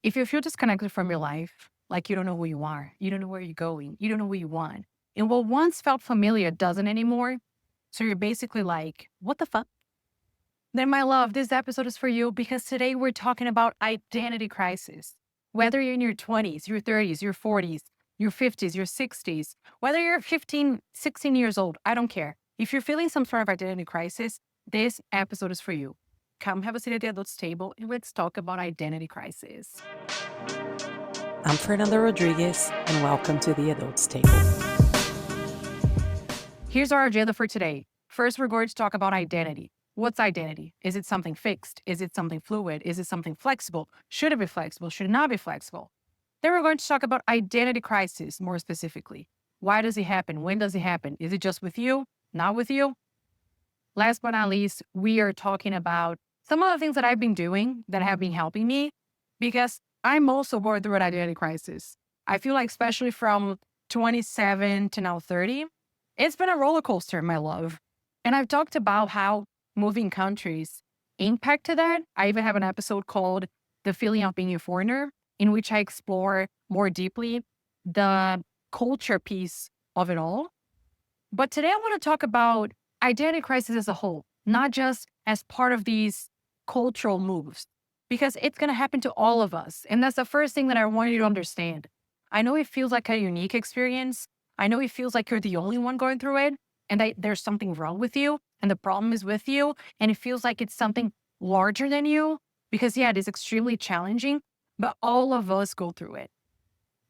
If you feel disconnected from your life, like you don't know who you are, you don't know where you're going, you don't know what you want, and what once felt familiar doesn't anymore, so you're basically like, what the fuck? Then, my love, this episode is for you because today we're talking about identity crisis. Whether you're in your 20s, your 30s, your 40s, your 50s, your 60s, whether you're 15, 16 years old, I don't care. If you're feeling some sort of identity crisis, this episode is for you. Come have a seat at the adults table and let's talk about identity crisis. I'm Fernanda Rodriguez, and welcome to the Adults Table. Here's our agenda for today. First, we're going to talk about identity. What's identity? Is it something fixed? Is it something fluid? Is it something flexible? Should it be flexible? Should it not be flexible? Then we're going to talk about identity crisis more specifically. Why does it happen? When does it happen? Is it just with you? Not with you? Last but not least, we are talking about some of the things that I've been doing that have been helping me because I'm also going through an identity crisis. I feel like, especially from 27 to now 30, it's been a roller coaster, my love. And I've talked about how moving countries impacted that. I even have an episode called The Feeling of Being a Foreigner, in which I explore more deeply the culture piece of it all. But today I want to talk about identity crisis as a whole, not just as part of these cultural moves, because it's going to happen to all of us. And that's the first thing that I want you to understand. I know it feels like a unique experience. I know it feels like you're the only one going through it and that there's something wrong with you and the problem is with you. And it feels like it's something larger than you because, yeah, it is extremely challenging, but all of us go through it.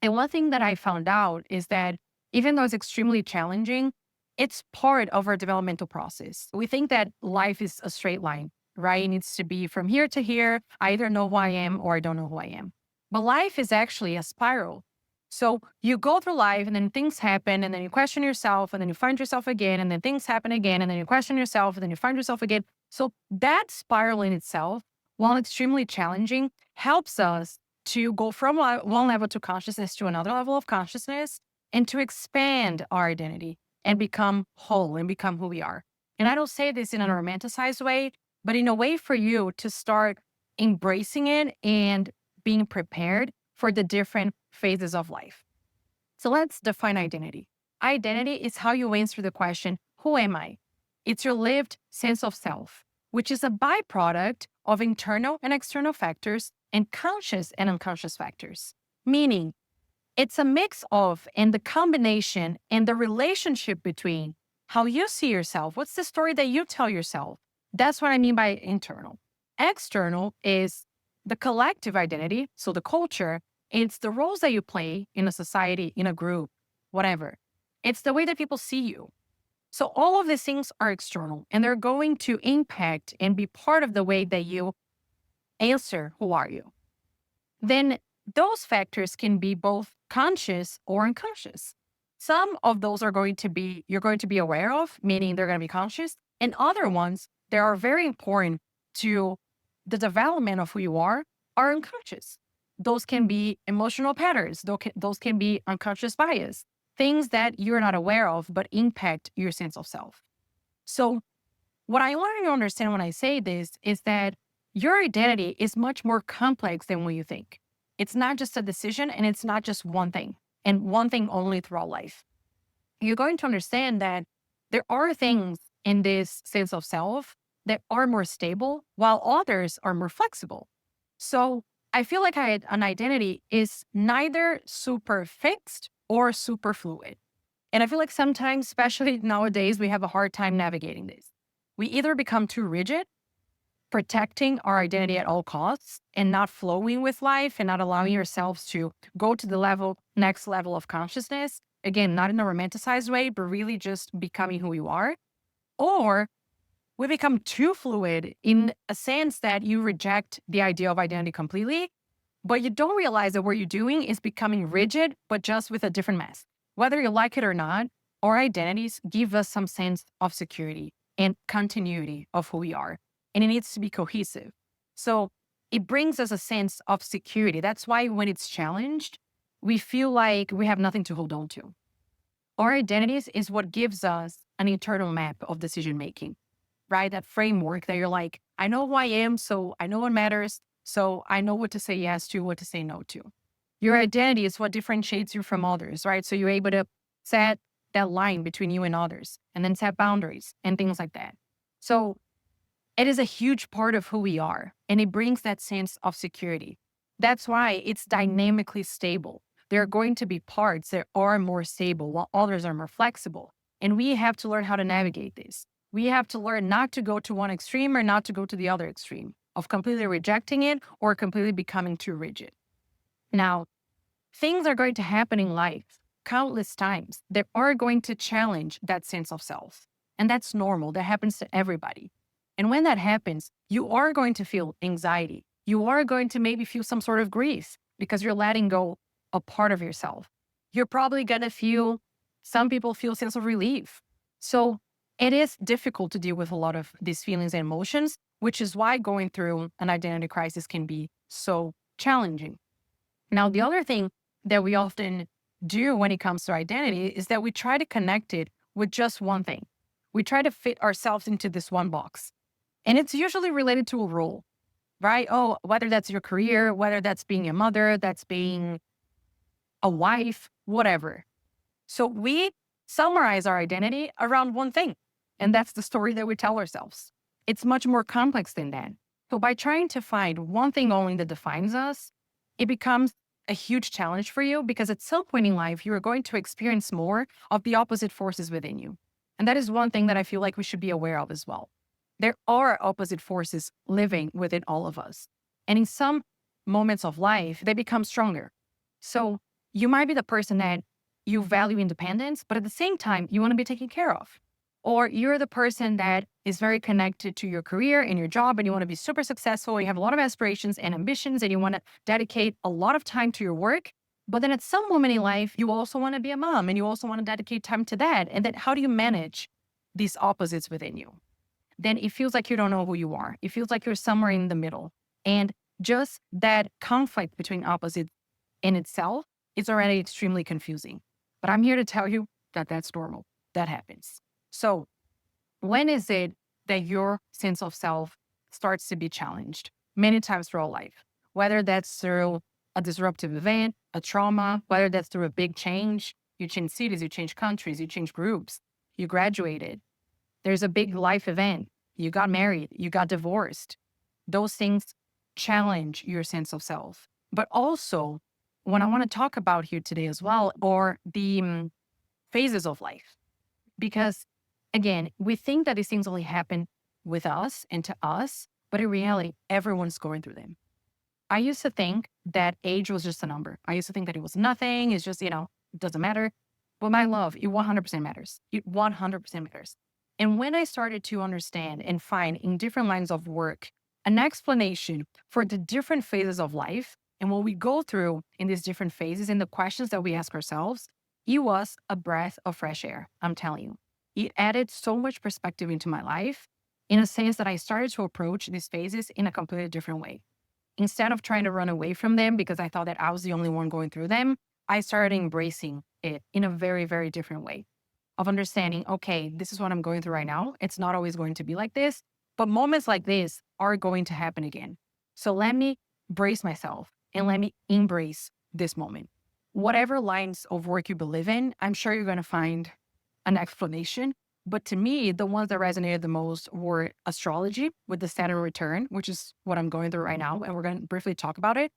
And one thing that I found out is that even though it's extremely challenging, it's part of our developmental process. We think that life is a straight line, right? It needs to be from here to here. I either know who I am or I don't know who I am. But life is actually a spiral. So you go through life and then things happen and then you question yourself and then you find yourself again and then things happen again and then you question yourself and then you find yourself again. So that spiral in itself, while extremely challenging, helps us to go from one level to consciousness to another level of consciousness and to expand our identity and become whole and become who we are. And I don't say this in a romanticized way, but in a way for you to start embracing it and being prepared for the different phases of life. So let's define identity. Identity is how you answer the question, who am I? It's your lived sense of self, which is a byproduct of internal and external factors and conscious and unconscious factors. Meaning, it's a mix of and the combination and the relationship between how you see yourself. What's the story that you tell yourself? That's what I mean by internal. External is the collective identity, so the culture. It's the roles that you play in a society, in a group, whatever. It's the way that people see you. So all of these things are external and they're going to impact and be part of the way that you answer, who are you? Then those factors can be both conscious or unconscious. Some of those are going to be, you're going to be aware of, meaning they're going to be conscious. And other ones that are very important to the development of who you are unconscious. Those can be emotional patterns. Those can be unconscious bias, things that you're not aware of, but impact your sense of self. So what I want you to understand when I say this is that your identity is much more complex than what you think. It's not just a decision and it's not just one thing and one thing only throughout life. You're going to understand that there are things in this sense of self that are more stable while others are more flexible. So I feel like an identity is neither super fixed or super fluid. And I feel like sometimes, especially nowadays, we have a hard time navigating this. We either become too rigid, protecting our identity at all costs and not flowing with life and not allowing yourselves to go to the next level of consciousness. Again, not in a romanticized way, but really just becoming who you are. Or we become too fluid in a sense that you reject the idea of identity completely, but you don't realize that what you're doing is becoming rigid, but just with a different mask. Whether you like it or not, our identities give us some sense of security and continuity of who we are. And it needs to be cohesive. So it brings us a sense of security. That's why when it's challenged, we feel like we have nothing to hold on to. Our identities is what gives us an internal map of decision making, right? That framework that you're like, I know who I am, so I know what matters. So I know what to say yes to, what to say no to. Your identity is what differentiates you from others, right? So you're able to set that line between you and others and then set boundaries and things like that. So it is a huge part of who we are, and it brings that sense of security. That's why it's dynamically stable. There are going to be parts that are more stable while others are more flexible. And we have to learn how to navigate this. We have to learn not to go to one extreme or not to go to the other extreme of completely rejecting it or completely becoming too rigid. Now, things are going to happen in life countless times that are going to challenge that sense of self. And that's normal. That happens to everybody. And when that happens, you are going to feel anxiety. You are going to maybe feel some sort of grief because you're letting go a part of yourself. You're probably going to feel, some people feel a sense of relief. So it is difficult to deal with a lot of these feelings and emotions, which is why going through an identity crisis can be so challenging. Now, the other thing that we often do when it comes to identity is that we try to connect it with just one thing. We try to fit ourselves into this one box. And it's usually related to a role, right? Oh, whether that's your career, whether that's being a mother, that's being a wife, whatever. So we summarize our identity around one thing. And that's the story that we tell ourselves. It's much more complex than that. So by trying to find one thing only that defines us, it becomes a huge challenge for you because at some point in life, you are going to experience more of the opposite forces within you. And that is one thing that I feel like we should be aware of as well. There are opposite forces living within all of us. And in some moments of life, they become stronger. So you might be the person that you value independence, but at the same time, you want to be taken care of. Or you're the person that is very connected to your career and your job, and you want to be super successful. You have a lot of aspirations and ambitions, and you want to dedicate a lot of time to your work. But then at some moment in life, you also want to be a mom and you also want to dedicate time to that. And then how do you manage these opposites within you? Then it feels like you don't know who you are. It feels like you're somewhere in the middle. And just that conflict between opposites in itself is already extremely confusing. But I'm here to tell you that that's normal. That happens. So when is it that your sense of self starts to be challenged? Many times throughout life, whether that's through a disruptive event, a trauma, whether that's through a big change, you change cities, you change countries, you change groups, you graduated, there's a big life event, you got married, you got divorced. Those things challenge your sense of self. But also, what I want to talk about here today as well are the phases of life. Because again, we think that these things only happen with us and to us, but in reality, everyone's going through them. I used to think that age was just a number. I used to think that it was nothing. It's just, it doesn't matter. But my love, it 100% matters. It 100% matters. And when I started to understand and find in different lines of work an explanation for the different phases of life and what we go through in these different phases and the questions that we ask ourselves, it was a breath of fresh air. I'm telling you, it added so much perspective into my life in a sense that I started to approach these phases in a completely different way. Instead of trying to run away from them because I thought that I was the only one going through them, I started embracing it in a very, very different way of understanding, okay, this is what I'm going through right now. It's not always going to be like this, but moments like this are going to happen again. So let me brace myself and let me embrace this moment. Whatever lines of work you believe in, I'm sure you're going to find an explanation. But to me, the ones that resonated the most were astrology with the Saturn return, which is what I'm going through right now. And we're going to briefly talk about it.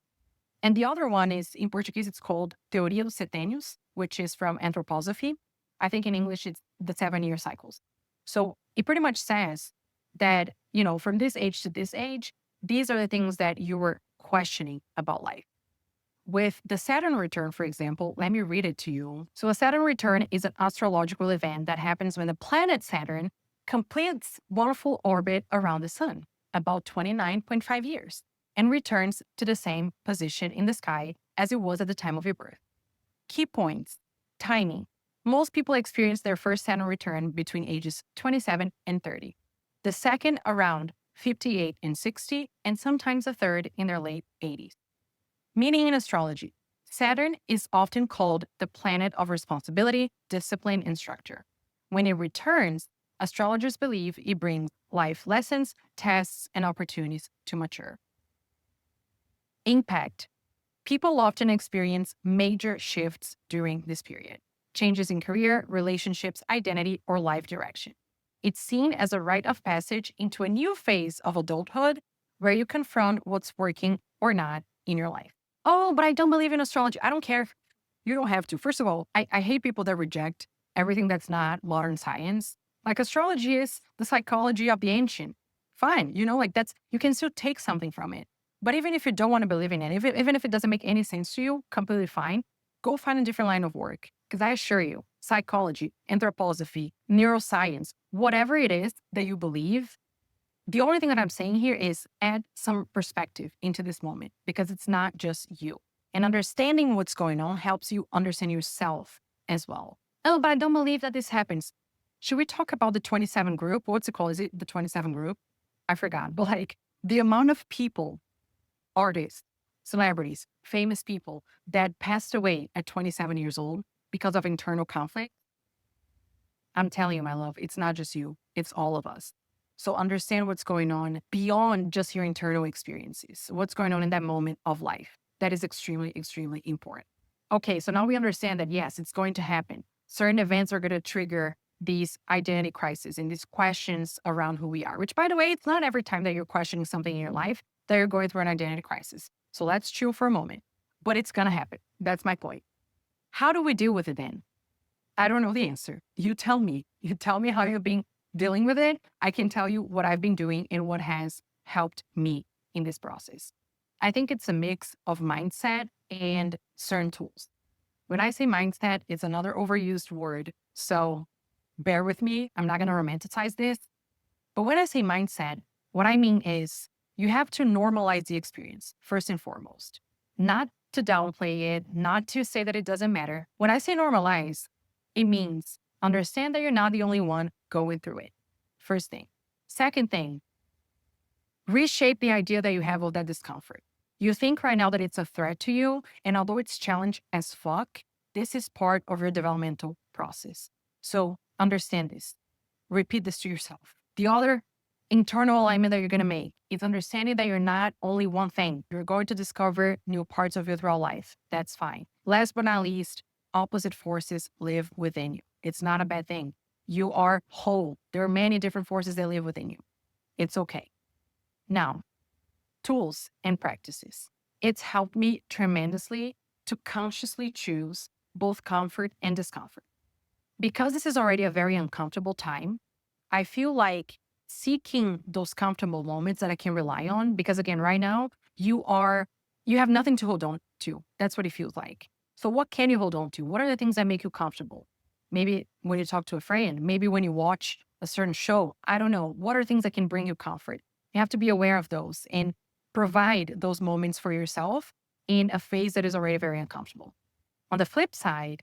And the other one is in Portuguese, it's called Teoria dos Setênios, which is from anthroposophy. I think in English, it's the 7-year cycles. So it pretty much says that, from this age to this age, these are the things that you were questioning about life. With the Saturn return, for example, let me read it to you. So a Saturn return is an astrological event that happens when the planet Saturn completes one full orbit around the sun, about 29.5 years, and returns to the same position in the sky as it was at the time of your birth. Key points: timing. Most people experience their first Saturn return between ages 27 and 30. The second around 58 and 60, and sometimes the third in their late 80s. Meaning in astrology, Saturn is often called the planet of responsibility, discipline, and structure. When it returns, astrologers believe it brings life lessons, tests, and opportunities to mature. Impact. People often experience major shifts during this period, changes in career, relationships, identity, or life direction. It's seen as a rite of passage into a new phase of adulthood where you confront what's working or not in your life. Oh, but I don't believe in astrology. I don't care. You don't have to. First of all, I hate people that reject everything that's not modern science. Like astrology is the psychology of the ancient. Fine, like you can still take something from it. But even if you don't want to believe in it, even if it doesn't make any sense to you, completely fine. Go find a different line of work. Because I assure you, psychology, anthroposophy, neuroscience, whatever it is that you believe, the only thing that I'm saying here is add some perspective into this moment because it's not just you. And understanding what's going on helps you understand yourself as well. Oh, but I don't believe that this happens. Should we talk about the 27 group? What's it called? Is it the 27 group? I forgot. But like the amount of people, artists, celebrities, famous people that passed away at 27 years old because of internal conflict. I'm telling you, my love, it's not just you, it's all of us. So understand what's going on beyond just your internal experiences, what's going on in that moment of life. That is extremely, extremely important. Okay, so now we understand that yes, it's going to happen. Certain events are going to trigger these identity crises and these questions around who we are, which by the way, it's not every time that you're questioning something in your life that you're going through an identity crisis. So let's chill for a moment, but it's going to happen. That's my point. How do we deal with it then? I don't know the answer. You tell me. You tell me how you've been dealing with it. I can tell you what I've been doing and what has helped me in this process. I think it's a mix of mindset and certain tools. When I say mindset, it's another overused word. So bear with me. I'm not going to romanticize this. But when I say mindset, what I mean is you have to normalize the experience first and foremost, not to downplay it, not to say that it doesn't matter. When I say normalize, it means understand that you're not the only one going through it. First thing. Second thing, reshape the idea that you have of that discomfort. You think right now that it's a threat to you, and although it's challenge as fuck, this is part of your developmental process. So understand this. Repeat this to yourself. The other internal alignment that you're going to make is understanding that you're not only one thing. You're going to discover new parts of you throughout life. That's fine. Last but not least, opposite forces live within you. It's not a bad thing. You are whole. There are many different forces that live within you. It's okay. Now, tools and practices. It's helped me tremendously to consciously choose both comfort and discomfort. Because this is already a very uncomfortable time, I feel like seeking those comfortable moments that I can rely on, because again, right now, you have nothing to hold on to. That's what it feels like. So what can you hold on to? What are the things that make you comfortable? Maybe when you talk to a friend, maybe when you watch a certain show, I don't know. What are things that can bring you comfort? You have to be aware of those and provide those moments for yourself in a phase that is already very uncomfortable. On the flip side,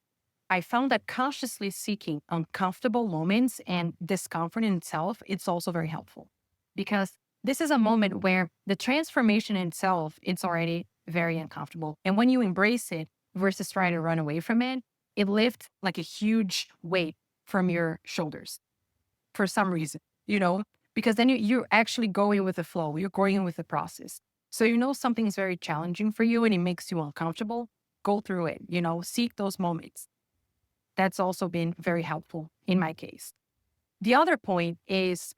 I found that consciously seeking uncomfortable moments and discomfort in itself, it's also very helpful because this is a moment where the transformation itself, it's already very uncomfortable. And when you embrace it versus try to run away from it, it lifts like a huge weight from your shoulders for some reason, because then you're actually going with the flow. You're going with the process. So something is very challenging for you and it makes you uncomfortable. Go through it, seek those moments. That's also been very helpful in my case. The other point is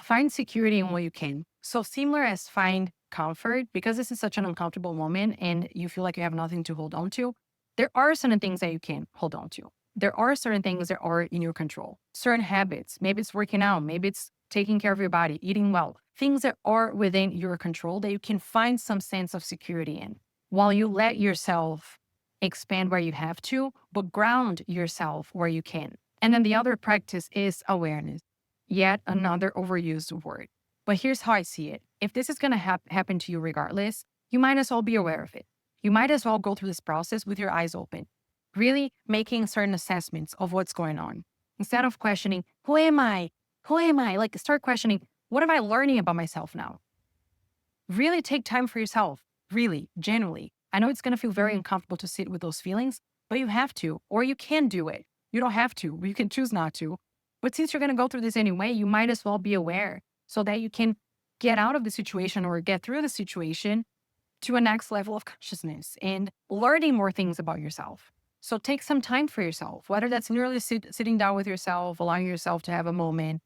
find security in what you can. So similar as find comfort, because this is such an uncomfortable moment and you feel like you have nothing to hold on to, there are certain things that you can hold on to. There are certain things that are in your control, certain habits. Maybe it's working out, maybe it's taking care of your body, eating well, things that are within your control that you can find some sense of security in while you let yourself expand where you have to, but ground yourself where you can. And then the other practice is awareness, yet another overused word. But here's how I see it. If this is going to happen to you regardless, you might as well be aware of it. You might as well go through this process with your eyes open, really making certain assessments of what's going on. Instead of questioning, who am I? Who am I? Like start questioning, what am I learning about myself now? Really take time for yourself, really, genuinely. I know it's going to feel very uncomfortable to sit with those feelings, but you have to, or you can do it. You don't have to, you can choose not to. But since you're going to go through this anyway, you might as well be aware so that you can get out of the situation or get through the situation to a next level of consciousness and learning more things about yourself. So take some time for yourself, whether that's merely sitting down with yourself, allowing yourself to have a moment,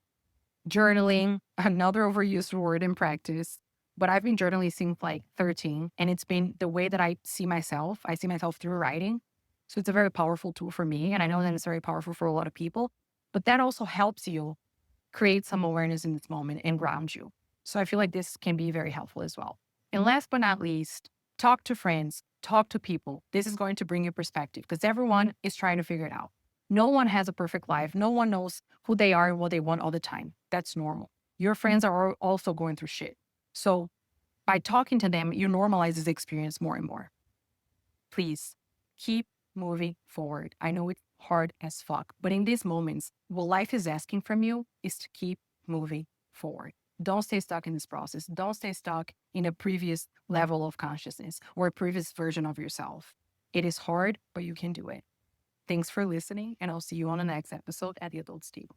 journaling, another overused word in practice. But I've been journaling since like 13, and it's been the way that I see myself. I see myself through writing. So it's a very powerful tool for me. And I know that it's very powerful for a lot of people, but that also helps you create some awareness in this moment and ground you. So I feel like this can be very helpful as well. And last but not least, talk to friends, talk to people. This is going to bring you perspective because everyone is trying to figure it out. No one has a perfect life. No one knows who they are and what they want all the time. That's normal. Your friends are also going through shit. So by talking to them, you normalize this experience more and more. Please keep moving forward. I know it's hard as fuck, but in these moments, what life is asking from you is to keep moving forward. Don't stay stuck in this process. Don't stay stuck in a previous level of consciousness or a previous version of yourself. It is hard, but you can do it. Thanks for listening, and I'll see you on the next episode at the Adults Table.